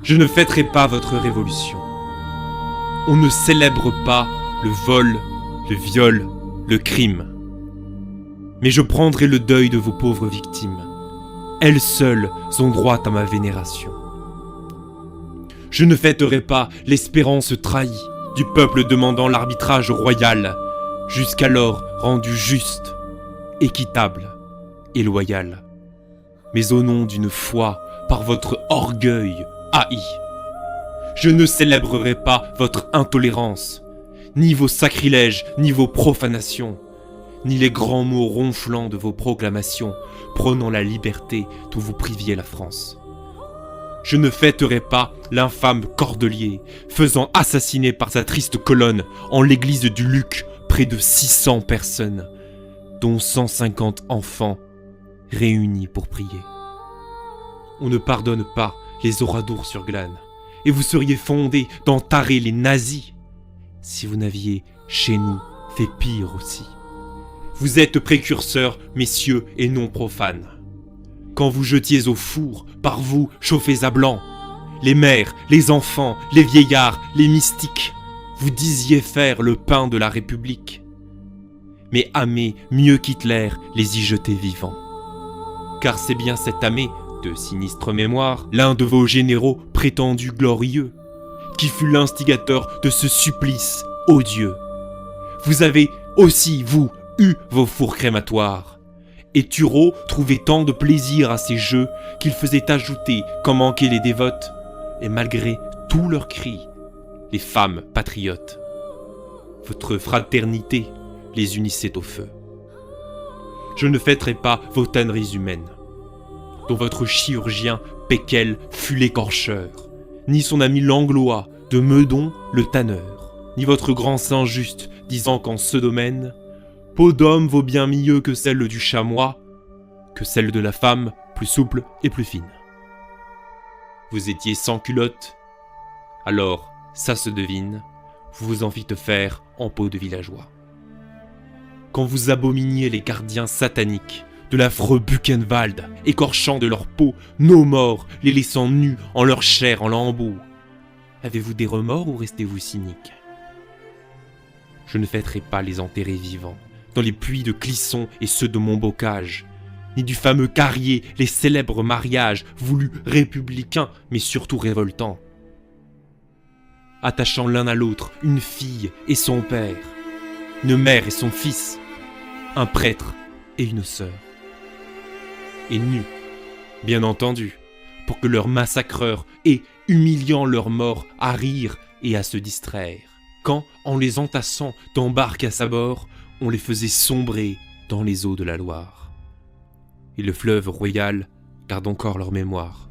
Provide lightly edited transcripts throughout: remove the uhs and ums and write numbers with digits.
Je ne fêterai pas votre révolution. On ne célèbre pas le vol, le viol, le crime. Mais je prendrai le deuil de vos pauvres victimes. Elles seules ont droit à ma vénération. Je ne fêterai pas l'espérance trahie du peuple demandant l'arbitrage royal, jusqu'alors rendu juste, équitable et loyal. Mais au nom d'une foi par votre orgueil haï. Je ne célébrerai pas votre intolérance, ni vos sacrilèges, ni vos profanations, ni les grands mots ronflants de vos proclamations, prônant la liberté d'où vous priviez la France. Je ne fêterai pas l'infâme Cordelier, faisant assassiner par sa triste colonne, en l'église du Luc, près de 600 personnes, dont 150 enfants réunis pour prier. On ne pardonne pas les Oradour-sur-Glane, et vous seriez fondés d'entarer les nazis, si vous n'aviez, chez nous, fait pire aussi. Vous êtes précurseurs, messieurs, et non profanes. Quand vous jetiez au four, par vous, chauffés à blanc, les mères, les enfants, les vieillards, les mystiques, vous disiez faire le pain de la République. Mais Amé, mieux qu'Hitler, les y jetait vivants. Car c'est bien cet Amé, de sinistre mémoire, l'un de vos généraux prétendus glorieux, qui fut l'instigateur de ce supplice odieux. Vous avez aussi, vous, eu vos fours crématoires. Et Turreau trouvait tant de plaisir à ces jeux qu'il faisait ajouter, quand manquaient les dévotes, et malgré tous leurs cris, les femmes patriotes. Votre fraternité les unissait au feu. Je ne fêterai pas vos tanneries humaines, dont votre chirurgien Péquel fut l'écorcheur, ni son ami Langlois de Meudon le tanneur, ni votre grand saint juste disant qu'en ce domaine, peau d'homme vaut bien mieux que celle du chamois, que celle de la femme plus souple et plus fine. Vous étiez sans culotte, alors, ça se devine, vous vous en fîtes faire en peau de villageois. Quand vous abominiez les gardiens sataniques de l'affreux Buchenwald, écorchant de leur peau nos morts, les laissant nus en leur chair en lambeaux, avez-vous des remords ou restez-vous cyniques? Je ne fêterai pas les enterrés vivants, dans les puits de Clisson et ceux de Montbocage, ni du fameux Carrier les célèbres mariages voulus républicains mais surtout révoltants. Attachant l'un à l'autre une fille et son père, une mère et son fils, un prêtre et une sœur. Et nus, bien entendu, pour que leurs massacreurs aient, humiliant leurs morts, à rire et à se distraire, quand, en les entassant d'embarques à sa bord, on les faisait sombrer dans les eaux de la Loire. Et le fleuve royal garde encore leur mémoire.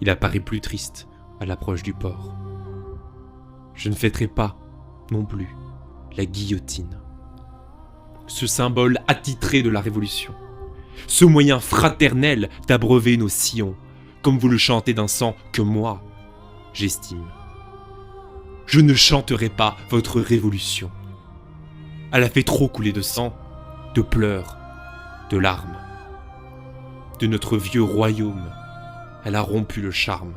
Il apparaît plus triste à l'approche du port. Je ne fêterai pas, non plus, la guillotine. Ce symbole attitré de la Révolution. Ce moyen fraternel d'abreuver nos sillons, comme vous le chantez d'un sang que moi, j'estime. Je ne chanterai pas votre Révolution. Elle a fait trop couler de sang, de pleurs, de larmes. De notre vieux royaume, elle a rompu le charme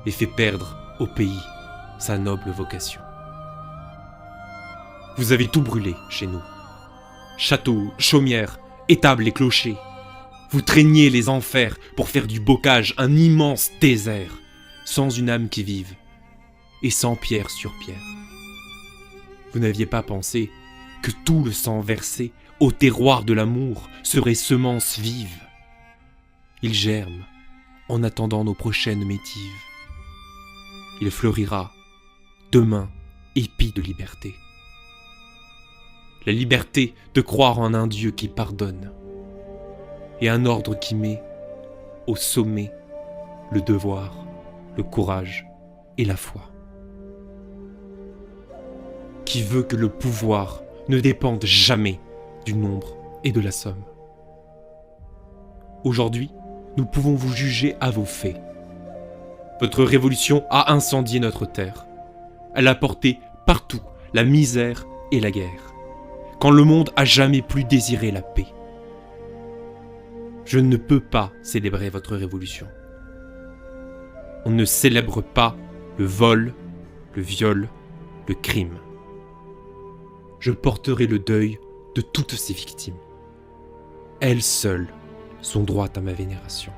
et fait perdre au pays sa noble vocation. Vous avez tout brûlé chez nous. Châteaux, chaumières, étables et clochers. Vous traîniez les enfers pour faire du bocage un immense désert, sans une âme qui vive, et sans pierre sur pierre. Vous n'aviez pas pensé que tout le sang versé au terroir de l'amour serait semence vive. Il germe en attendant nos prochaines métives. Il fleurira demain, épi de liberté. La liberté de croire en un Dieu qui pardonne et un ordre qui met au sommet le devoir, le courage et la foi. Qui veut que le pouvoir ne dépende jamais du nombre et de la somme. Aujourd'hui, nous pouvons vous juger à vos faits. Votre révolution a incendié notre terre. Elle a porté partout la misère et la guerre, quand le monde a jamais plus désiré la paix. Je ne peux pas célébrer votre révolution. On ne célèbre pas le vol, le viol, le crime. Je porterai le deuil de toutes ces victimes. Elles seules sont droites à ma vénération.